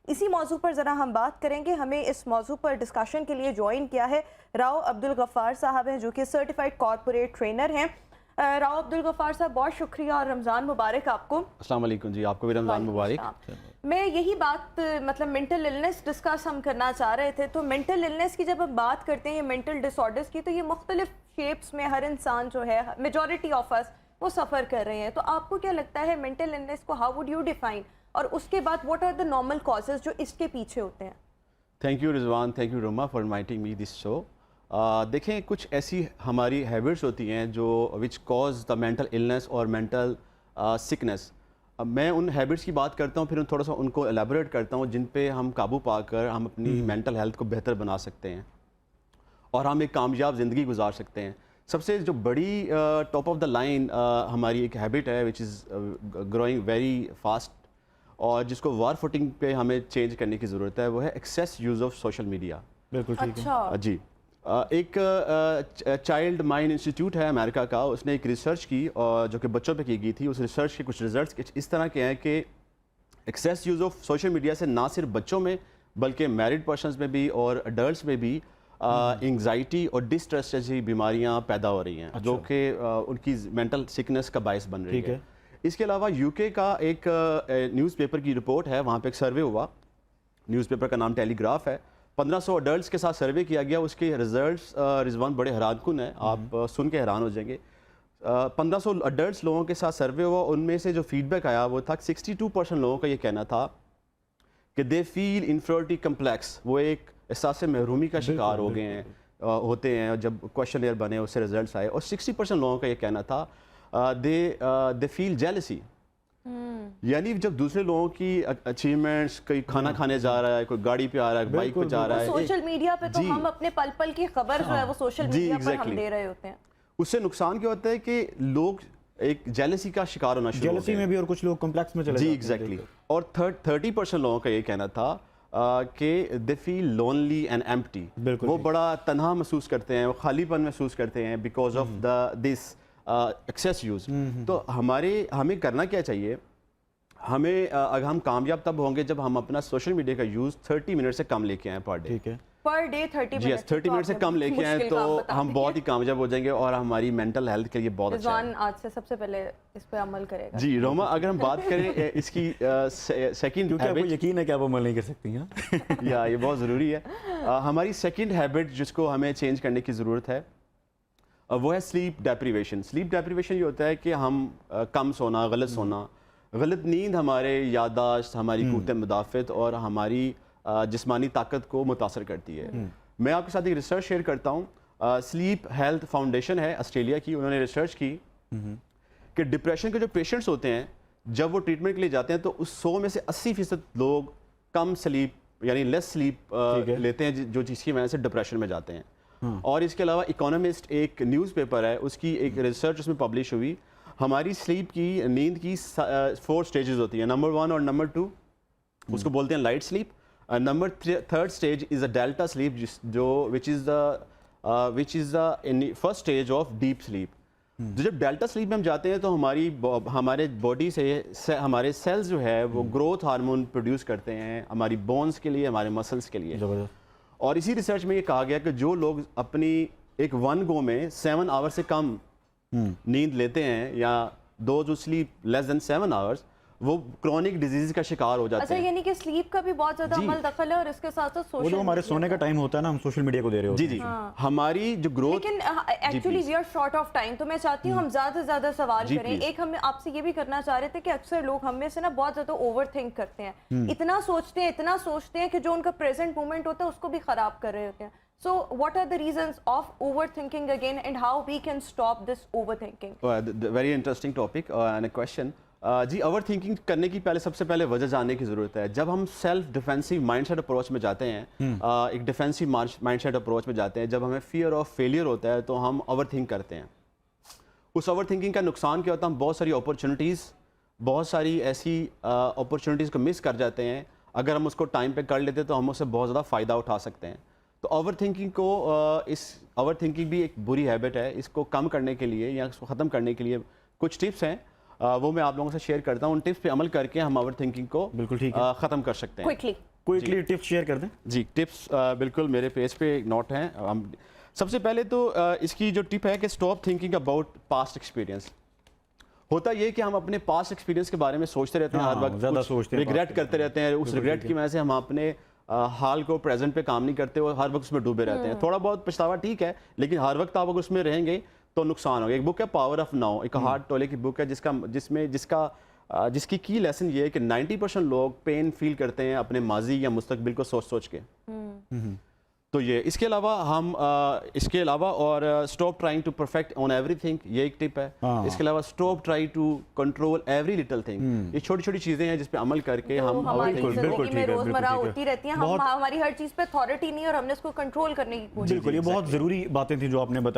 इसी मौजू पर ज़रा हम बात करेंगे। हमें इस मौजू पर डिस्कशन के लिए ज्वाइन किया है राव अब्दुल गफ़ार साहब हैं, जो कि सर्टिफाइड कॉर्पोरेट ट्रेनर हैं। राव अब्दुल गफ़ार साहब, बहुत शुक्रिया और रमज़ान मुबारक आपको। अस्सलाम वालेकुम जी, आपको भी रमज़ान मुबारक। मैं यही बात मतलब मेंटल इलनेस डिस्कस हम करना चाह रहे थे। तो मेंटल इलनेस की जब हम बात करते हैं, मेंटल डिसऑर्डर्स की, तो ये मुख्तलिफ शेप्स में हर इंसान जो है, मेजॉरिटी ऑफ अस वो सफ़र कर रहे हैं। तो आपको क्या लगता है मेंटल इलनेस को हाउ वुड यू डिफाइन, और उसके बाद what are the normal causes जो इसके पीछे होते हैं? Thank you Rizwan, thank you Roma for inviting me this show. देखें, कुछ ऐसी हमारी हैबिट्स होती हैं जो which cause the mental illness और मेंटल सिकनेस। मैं उन हैबिट्स की बात करता हूँ, फिर थोड़ा सा उनको एलेबोरेट करता हूँ जिन पे हम काबू पाकर हम अपनी मेंटल हेल्थ को बेहतर बना सकते हैं और हम एक कामयाब ज़िंदगी गुजार सकते हैं। सबसे जो बड़ी टॉप ऑफ द लाइन हमारी एक हैबिट है which is growing very fast और जिसको वार फुटिंग पे हमें चेंज करने की ज़रूरत है, वो है excess use of social media. बिल्कुल ठीक है जी। एक चाइल्ड माइंड इंस्टीट्यूट है अमेरिका का, उसने एक रिसर्च की और जो कि बच्चों पे की गई थी। उस रिसर्च के कुछ रिजल्ट्स इस तरह के हैं कि excess use of social media से ना सिर्फ बच्चों में बल्कि मैरिड पर्सनस में भी और अडल्ट में भी एंग्जाइटी और डिस्ट्रेस जैसी बीमारियां पैदा हो रही हैं। जो कि उनकी मेंटल सिकनेस का बायस बन रही है। इसके अलावा यूके का एक न्यूज़पेपर की रिपोर्ट है, वहाँ पे एक सर्वे हुआ। न्यूज़पेपर का नाम टेलीग्राफ है। 1500 अडल्ट्स के साथ सर्वे किया गया। उसके रिजल्ट्स रिजवान बड़े हैरानकुन हैं, आप सुन के हैरान हो जाएंगे। 1500 अडल्ट्स लोगों के साथ सर्वे हुआ, उनमें से जो फीडबैक आया वो था 62% लोगों का ये कहना था कि दे फील इन्फीरियरिटी कम्प्लेक्स, वो एक एहसास महरूमी का शिकार हो गए हैं, होते हैं जब क्वेश्चन बने, उससे रिजल्ट्स आए। और 60% लोगों का ये कहना था दे फील जेलसी, यानी जब दूसरे लोगों की अचीवमेंट्स, कोई खाना खाने जा रहा है, कोई गाड़ी पे आ रहा है, बाइक पे जा रहा है, सोशल मीडिया पे तो हम अपने पल पल की खबर जो है वो सोशल मीडिया पर हम दे रहे होते हैं। उससे नुकसान क्या होता है कि लोग एक जेलसी का शिकार होना शुरू होते हैं। जेलसी में भी, और कुछ लोग कॉम्प्लेक्स में चले जाते हैं। एग्जैक्टली। और 30% लोगों का ये कहना था कि they feel lonely and empty, वो बड़ा तन्हा महसूस करते हैं, वो खालीपन महसूस करते हैं because of this excess use. तो हमें करना क्या चाहिए? हमें अगर हम कामयाब तब होंगे जब हम अपना सोशल मीडिया का यूज़ 30 मिनट से कम लेके आएँ पर डे। ठीक है, पर डे 30 मिनट। 30 मिनट से कम लेके आए तो हम बहुत ही कामयाब हो जाएंगे और हमारी मेंटल हेल्थ के लिए बहुत अच्छा है। आज से सबसे पहले इस पे अमल करेगा। जी रोमा, अगर हम बात करें इसकी सेकंड क्योंकि आपको यकीन है कि आप अमल नहीं कर सकती हैं या ये बहुत ज़रूरी है। हमारी सेकंड हैबिट जिसको हमें चेंज करने की ज़रूरत है वो है स्लीप डेप्रीवेशन। स्लीप डेप्रीवेशन ये होता है कि हम कम सोना, गलत सोना, गलत नींद हमारे याददाश्त, हमारी क़ुव्वत मुदाफ़त और हमारी जिस्मानी ताकत को मुतासर करती है। मैं आपके साथ एक रिसर्च शेयर करता हूँ। स्लीप हेल्थ फाउंडेशन है ऑस्ट्रेलिया की, उन्होंने रिसर्च की कि डिप्रेशन के जो पेशेंट्स होते हैं जब वो ट्रीटमेंट के लिए जाते हैं तो उस 100 में से 80% लोग कम स्लीप यानी लेस स्लीप लेते हैं, जो जिसकी वजह से डिप्रेशन में जाते हैं। और इसके अलावा इकोनॉमिस्ट एक न्यूज़पेपर है, उसकी एक रिसर्च उसमें पब्लिश हुई। हमारी स्लीप की, नींद की 4 स्टेजेस होती हैं, नंबर 1 और नंबर 2, उसको बोलते हैं light sleep. Number 3rd stage is a delta sleep, which is the first stage of deep sleep. जब डेल्टा स्लीप में हम जाते हैं तो हमारे बॉडी से हमारे सेल्स जो है वो ग्रोथ हार्मोन प्रोड्यूस करते हैं हमारी बोन्स के लिए, हमारे मसल्स के लिए। और इसी रिसर्च में ये कहा गया कि जो लोग अपनी एक 1 गो में 7 आवर से कम नींद लेते हैं या दो जो स्लीप लेस देन 7 आवर्स, वो क्रॉनिक डिजीज का शिकार हो जाते हैं। अच्छा, यानी कि स्लीप का भी बहुत ज्यादा अमल दखल है और इसके साथ साथ सोशल, वो जो हमारे सोने का टाइम होता है ना, हम सोशल मीडिया को दे रहे होते हैं। जी। हमारी जो ग्रोथ, लेकिन actually we are short of time, तो मैं चाहती हूँ हम ज्यादा से ज्यादा सवाल करें। एक हम आपसे ये भी करना चाह रहे थे कि अक्सर लोग हम में से ना बहुत ज्यादा ओवर थिंक करते हैं, इतना सोचते हैं कि जो उनका प्रेजेंट मोमेंट होता है उसको भी खराब कर रहे होते हैं। So what are the reasons of overthinking again, and how we can stop this overthinking? Very interesting topic and a question. जी, ओवर थिंकिंग करने की सबसे पहले वजह जानने की ज़रूरत है। जब हम सेल्फ डिफेंसिव माइंडसेट अप्रोच में जाते हैं, एक डिफेंसिव माइंडसेट अप्रोच में जाते हैं, जब हमें फियर ऑफ फेलियर होता है तो हम ओवर थिंक करते हैं। उस ओवर थिंकिंग का नुकसान क्या होता है? हम बहुत सारी अपॉर्चुनिटीज़, बहुत सारी ऐसी अपॉर्चुनिटीज़ को मिस कर जाते हैं। अगर हम उसको टाइम पे कर लेते तो हम उससे बहुत ज़्यादा फ़ायदा उठा सकते हैं। तो ओवर थिंकिंग भी एक बुरी हैबिट है। इसको कम करने के लिए या इसको ख़त्म करने के लिए कुछ टिप्स हैं। वो मैं आप लोगों से शेयर करता हूँ। उन टिप्स पे अमल करके हम ओवर थिंकिंग को बिल्कुल ठीक है। ख़त्म कर सकते हैं। क्विकली टिप्स शेयर कर दें। जी, टिप्स बिल्कुल मेरे पेज पे एक नोट हैं। हम सबसे पहले तो इसकी जो टिप है कि stop thinking about past experience. होता ये कि हम अपने पास्ट एक्सपीरियंस के बारे में सोचते रहते हैं, हर वक्त ज़्यादा सोचते हैं, रिग्रेट करते रहते हैं। उस रिग्रेट की वजह से हम अपने हाल को प्रेजेंट पे काम नहीं करते और हर वक्त उसमें डूबे रहते हैं। थोड़ा बहुत पछतावा ठीक है, लेकिन हर वक्त आप अगर उसमें रहेंगे तो नुकसान होगा। एक बुक है पावर ऑफ नाउ, एक हार्ट टोले की बुक है जिसकी की लेसन ये है कि 90% लोग पेन फील करते हैं अपने माजी या मुस्तकबिल को सोच सोच के। तो ये इसके अलावा और stop trying to perfect on everything, ये एक टिप है। इसके अलावा stop try to control every little thing. ये छोटी छोटी चीजें हैं जिस पे अमल करके हम हमारी जिंदगी में रोजमर्रा होती रहती हैं। हमारी हर चीज पे अथॉरिटी नहीं और हमने इसको कंट्रोल करने की कोशिश। बिल्कुल, ये बहुत जरूरी बातें थी जो आपने बताई।